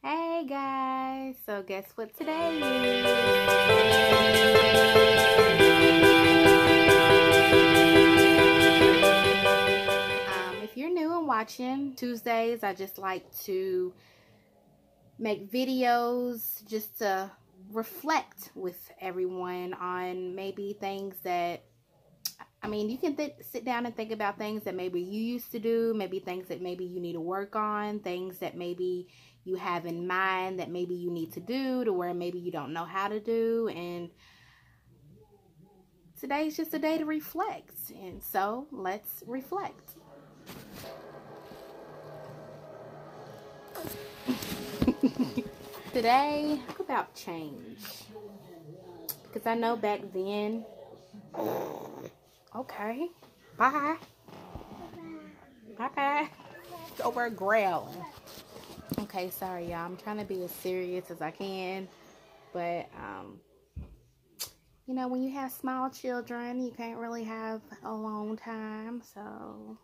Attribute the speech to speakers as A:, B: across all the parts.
A: Hey guys, so guess what today is? If you're new and watching, Tuesdays I just like to make videos just to reflect with everyone on maybe things that, you can sit down and think about things that maybe you used to do, maybe things that maybe you need to work on, things that maybe you have in mind that maybe you need to do to where maybe you don't know how to do. And today's just a day to reflect. And so let's reflect. Today, talk about change. Because I know back then, okay, bye. Bye. Over growling. Okay, sorry y'all. I'm trying to be as serious as I can. But, you know, when you have small children, you can't really have a long time. So,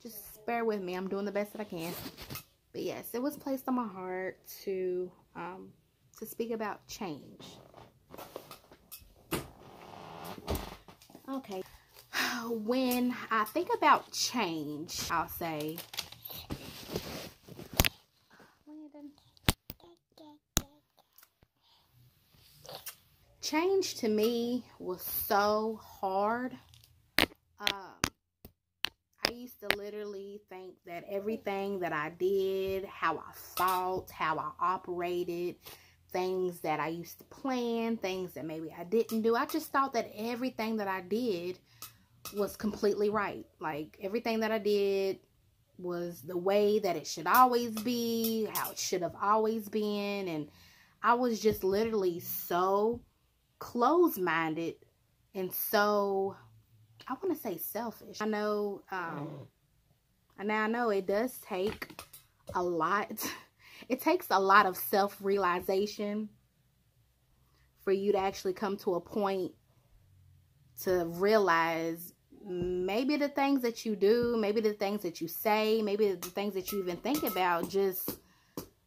A: just bear with me. I'm doing the best that I can. But yes, it was placed on my heart to speak about change. Okay. When I think about change, I'll say, change to me was so hard. I used to literally think that everything that I did, how I thought, how I operated, things that I used to plan, things that maybe I didn't do, I just thought that everything that I did was completely right. Like, everything that I did was the way that it should always be, how it should have always been. And I was just literally so closed-minded and so, I want to say, selfish. I know, I know it does take a lot. It takes a lot of self-realization for you to actually come to a point to realize maybe the things that you do, maybe the things that you say, maybe the things that you even think about, just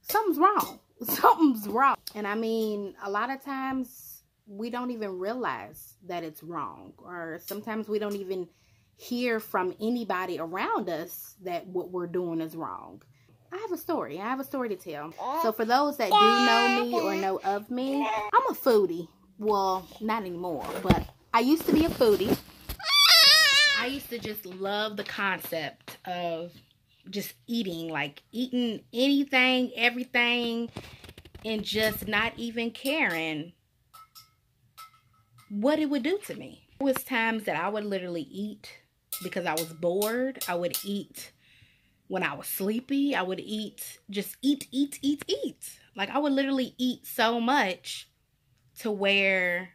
A: something's wrong. Something's wrong. And I mean, a lot of times we don't even realize that it's wrong, or sometimes we don't even hear from anybody around us that what we're doing is wrong. I have a story to tell. So for those that do know me or know of me, I'm a foodie. Well, not anymore, but I used to be a foodie. I used to just love the concept of just eating, like eating anything, everything, and just not even caring what it would do to me. There was times that I would literally eat because I was bored. I would eat when I was sleepy. I would eat, just eat. Like, I would literally eat so much to where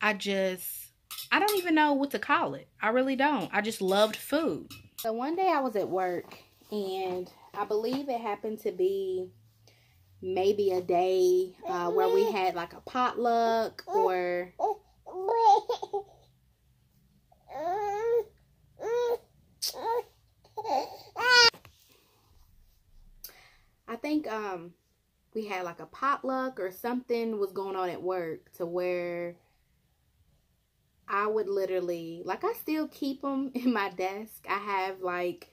A: I don't even know what to call it. I really don't. I just loved food. So one day I was at work, and I believe it happened to be maybe a day where we had like a potluck, or I think we had like a potluck or something was going on at work, to where I would literally, like, I still keep them in my desk. I have like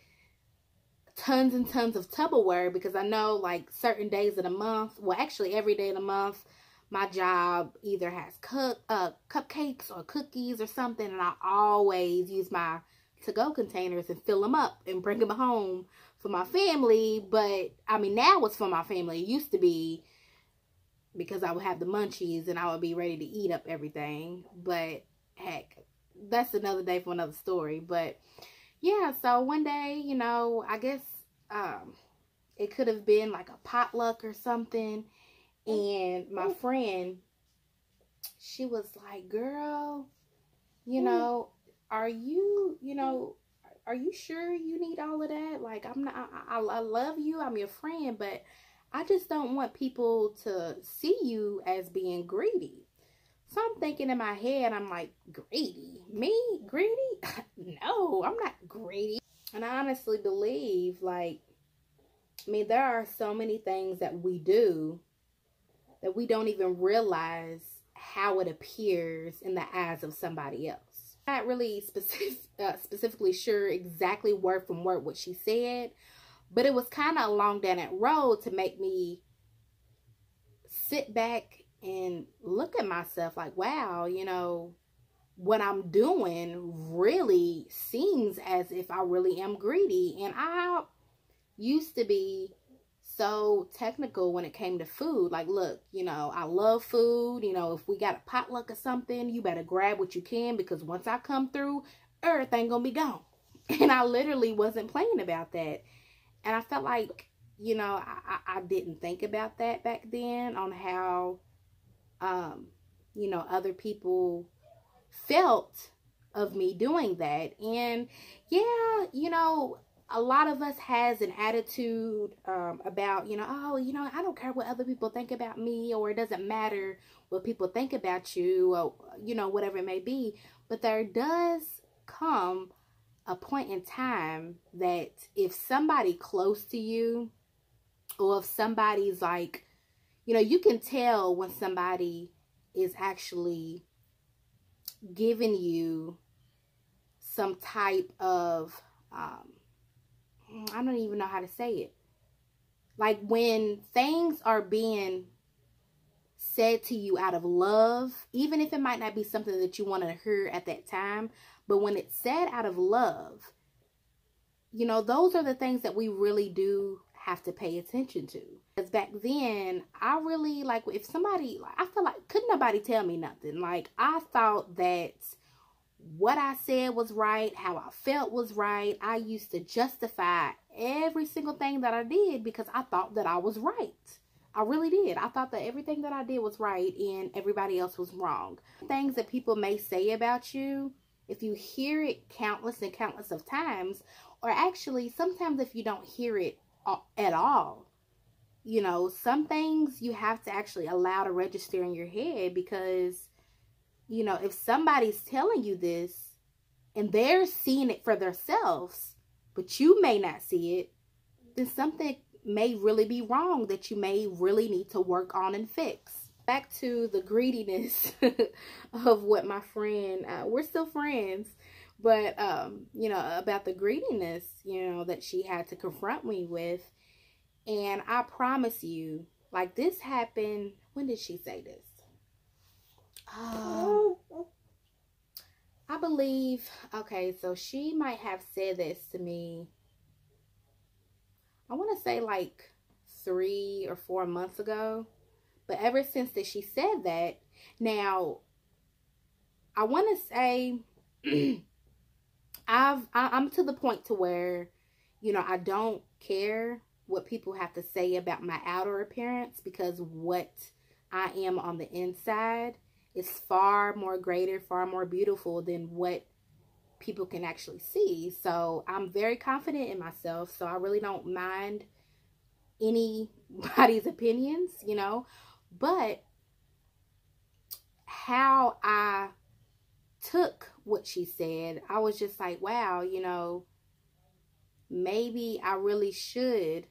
A: tons and tons of Tupperware, because I know like certain days of the month, well, actually every day of the month, my job either has cupcakes or cookies or something, and I always use my to-go containers and fill them up and bring them home for my family. But I mean, now it's for my family. It used to be because I would have the munchies and I would be ready to eat up everything. But heck, that's another day for another story. But yeah, so one day, you know, I guess it could have been like a potluck or something, and my friend, she was like, girl, you know, are you sure you need all of that? Like, I love you, I'm your friend, but I just don't want people to see you as being greedy. So I'm thinking in my head, I'm like, greedy? Me? Greedy? No, I'm not greedy. And I honestly believe, like, I mean, there are so many things that we do that we don't even realize how it appears in the eyes of somebody else. I'm not really specifically sure exactly word from word what she said, but it was kind of along down that road to make me sit back and look at myself like, wow, you know, what I'm doing really seems as if I really am greedy. And I used to be so technical when it came to food. Like, look, you know, I love food. You know, if we got a potluck or something, you better grab what you can, because once I come through, everything gonna be gone. And I literally wasn't playing about that. And I felt like, you know, I didn't think about that back then, on how, you know, other people felt of me doing that. And yeah, you know, a lot of us has an attitude about, you know, oh, you know, I don't care what other people think about me, or it doesn't matter what people think about you, or, you know, whatever it may be. But there does come a point in time that if somebody close to you, or if somebody's like, you know, you can tell when somebody is actually giving you some type of, I don't even know how to say it. Like when things are being said to you out of love, even if it might not be something that you want to hear at that time, but when it's said out of love, you know, those are the things that we really do have to pay attention to. Because back then, I really, like, if somebody, like, I feel like, couldn't nobody tell me nothing. Like, I thought that what I said was right, how I felt was right. I used to justify every single thing that I did because I thought that I was right. I really did. I thought that everything that I did was right and everybody else was wrong. Things that people may say about you, if you hear it countless and countless of times, or actually sometimes if you don't hear it at all, you know, some things you have to actually allow to register in your head, because, you know, if somebody's telling you this and they're seeing it for themselves, but you may not see it, then something may really be wrong that you may really need to work on and fix. Back to the greediness of what my friend, we're still friends, but, you know, about the greediness, you know, that she had to confront me with. And I promise you, like, this happened, when did she say this? I believe, okay, so she might have said this to me, I want to say like 3 or 4 months ago. But ever since that she said that, now, I want to say, I'm to the point to where, you know, I don't care what people have to say about my outer appearance, because what I am on the inside is far more greater, far more beautiful than what people can actually see. So I'm very confident in myself. So I really don't mind anybody's opinions, you know. But how I took what she said, I was just like, wow, you know, maybe I really should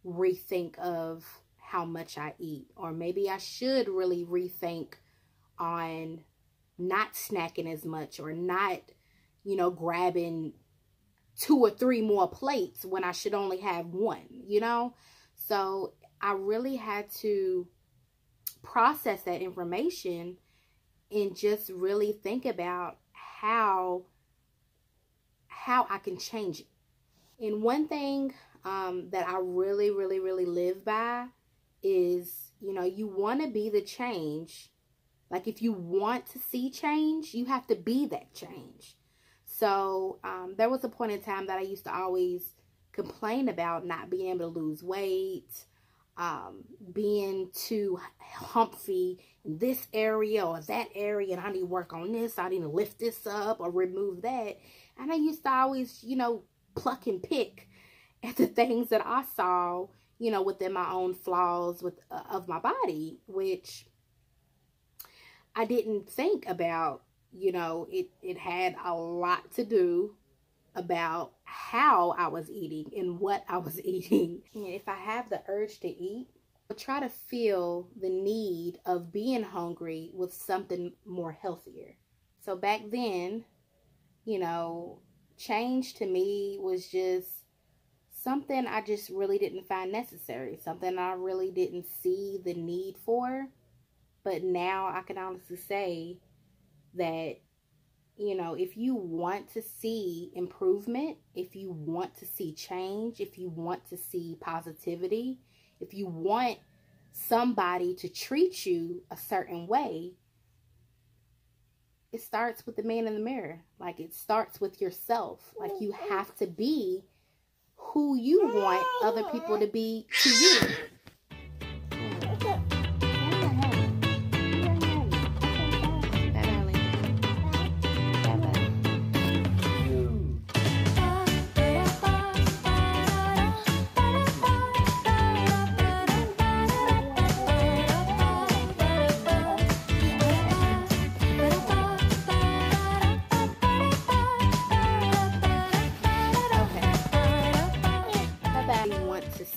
A: rethink of how much I eat, or maybe I should really rethink on not snacking as much, or not, you know, grabbing 2 or 3 more plates when I should only have 1, you know. So I really had to process that information and just really think about how I can change it. And one thing that I really, really, really live by is, you know, you want to be the change. Like, if you want to see change, you have to be that change. So there was a point in time that I used to always complain about not being able to lose weight, being too humpy in this area or that area, and I need to work on this, I need to lift this up or remove that. And I used to always, you know, pluck and pick at the things that I saw, you know, within my own flaws of my body, which I didn't think about. You know, it had a lot to do about how I was eating and what I was eating. And if I have the urge to eat, I'll try to feel the need of being hungry with something more healthier. So back then, you know, change to me was just something I just really didn't find necessary, something I really didn't see the need for. But now I can honestly say that, you know, if you want to see improvement, if you want to see change, if you want to see positivity, if you want somebody to treat you a certain way, it starts with the man in the mirror. Like, it starts with yourself. Like, you have to be who you want other people to be to you.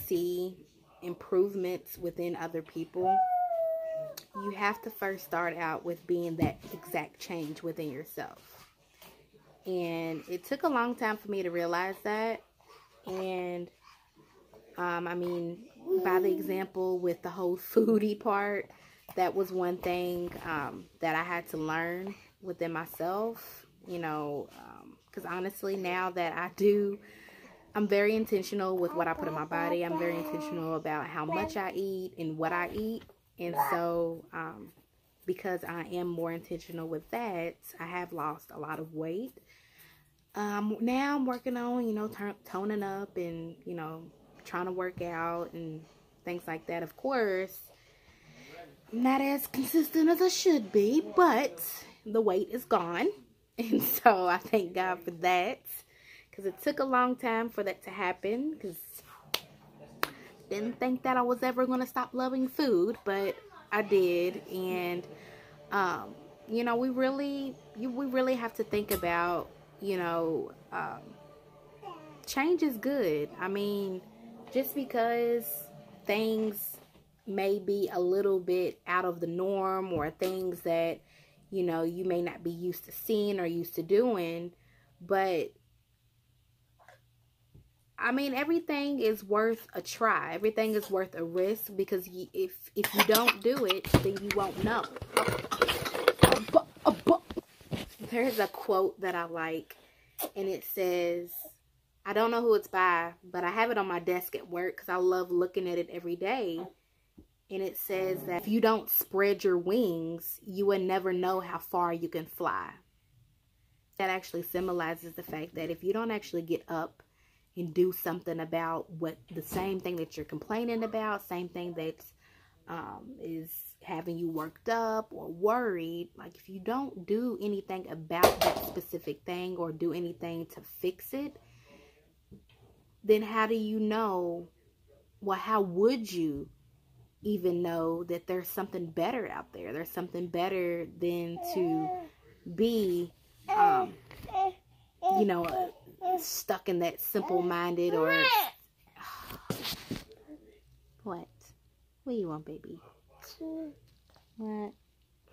A: See improvements within other people, you have to first start out with being that exact change within yourself. And it took a long time for me to realize that. And I mean, by the example with the whole foodie part, that was one thing that I had to learn within myself, you know, because honestly, now that I'm very intentional with what I put in my body. I'm very intentional about how much I eat and what I eat. And so, because I am more intentional with that, I have lost a lot of weight. Now I'm working on, you know, toning up and, you know, trying to work out and things like that. Of course, I'm not as consistent as I should be, but the weight is gone. And so I thank God for that. Because it took a long time for that to happen. Because I didn't think that I was ever going to stop loving food. But I did. And, you know, we really have to think about, you know, change is good. I mean, just because things may be a little bit out of the norm, or things that, you know, you may not be used to seeing or used to doing. But I mean, everything is worth a try. Everything is worth a risk, because if you don't do it, then you won't know. There's a quote that I like, and it says, I don't know who it's by, but I have it on my desk at work because I love looking at it every day. And it says that if you don't spread your wings, you will never know how far you can fly. That actually symbolizes the fact that if you don't actually get up and do something about what the same thing that you're complaining about, same thing that is having you worked up or worried, like if you don't do anything about that specific thing or do anything to fix it, then how do you know, well, how would you even know that there's something better out there? There's something better than to be, you know, stuck in that simple-minded or... What? What do you want, baby? What?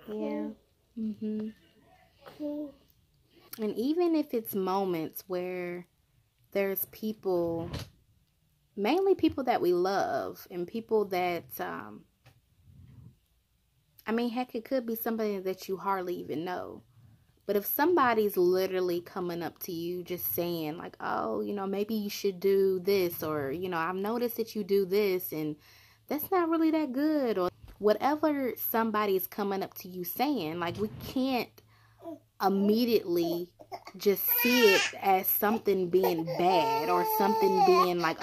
A: Yeah. And even if it's moments where there's people, mainly people that we love, and people that, I mean, heck, it could be somebody that you hardly even know. But if somebody's literally coming up to you just saying like, oh, you know, maybe you should do this, or, you know, I've noticed that you do this and that's not really that good, or whatever somebody's coming up to you saying, like, we can't immediately just see it as something being bad or something being like,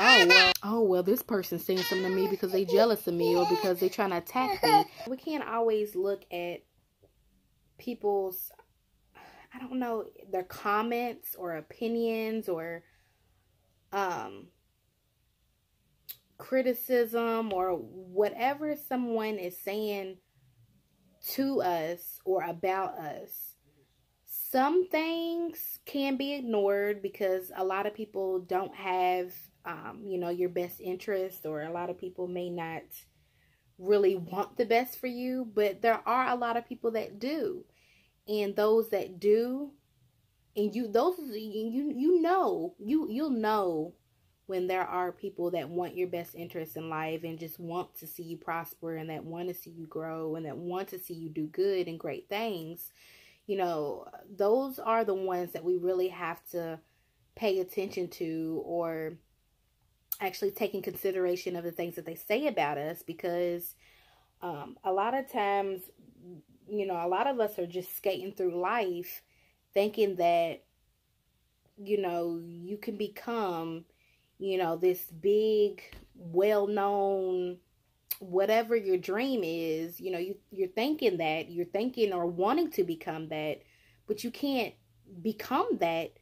A: oh well, this person's saying something to me because they jealous of me or because they're trying to attack me. We can't always look at people's, I don't know, their comments or opinions or criticism or whatever someone is saying to us or about us. Some things can be ignored because a lot of people don't have, you know, your best interest, or a lot of people may not really want the best for you, but there are a lot of people that do. And those that do, and you'll know when there are people that want your best interest in life and just want to see you prosper, and that want to see you grow, and that want to see you do good and great things. You know, those are the ones that we really have to pay attention to, or actually take in consideration of the things that they say about us, because a lot of times, you know, a lot of us are just skating through life thinking that, you know, you can become, you know, this big, well-known, whatever your dream is. You know, you're thinking or wanting to become that, but you can't become that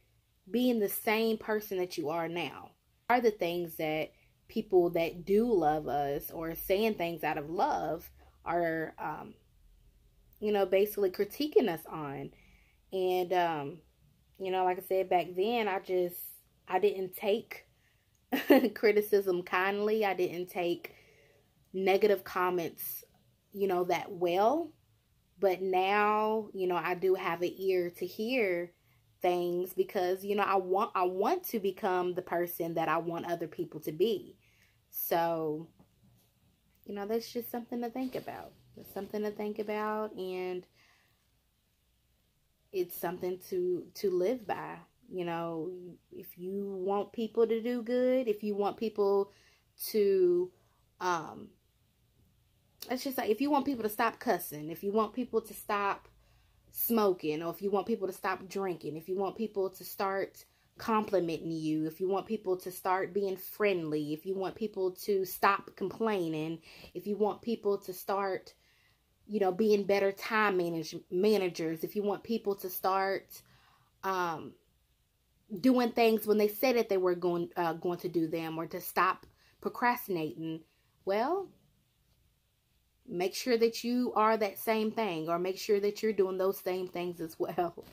A: being the same person that you are now. Are the things that people that do love us, or saying things out of love, are, you know, basically critiquing us on. And, you know, like I said, back then, I didn't take criticism kindly. I didn't take negative comments, you know, that well. But now, you know, I do have an ear to hear things, because, you know, I want to become the person that I want other people to be. So, you know, that's just something to think about. It's something to think about, and it's something to live by. You know, if you want people to do good, if you want people to, it's just like, if you want people to stop cussing, if you want people to stop smoking, or if you want people to stop drinking, if you want people to start complimenting you, if you want people to start being friendly, if you want people to stop complaining, if you want people to start, you know, being better time managers, if you want people to start doing things when they said that they were going to do them, or to stop procrastinating, well, make sure that you are that same thing, or make sure that you're doing those same things as well.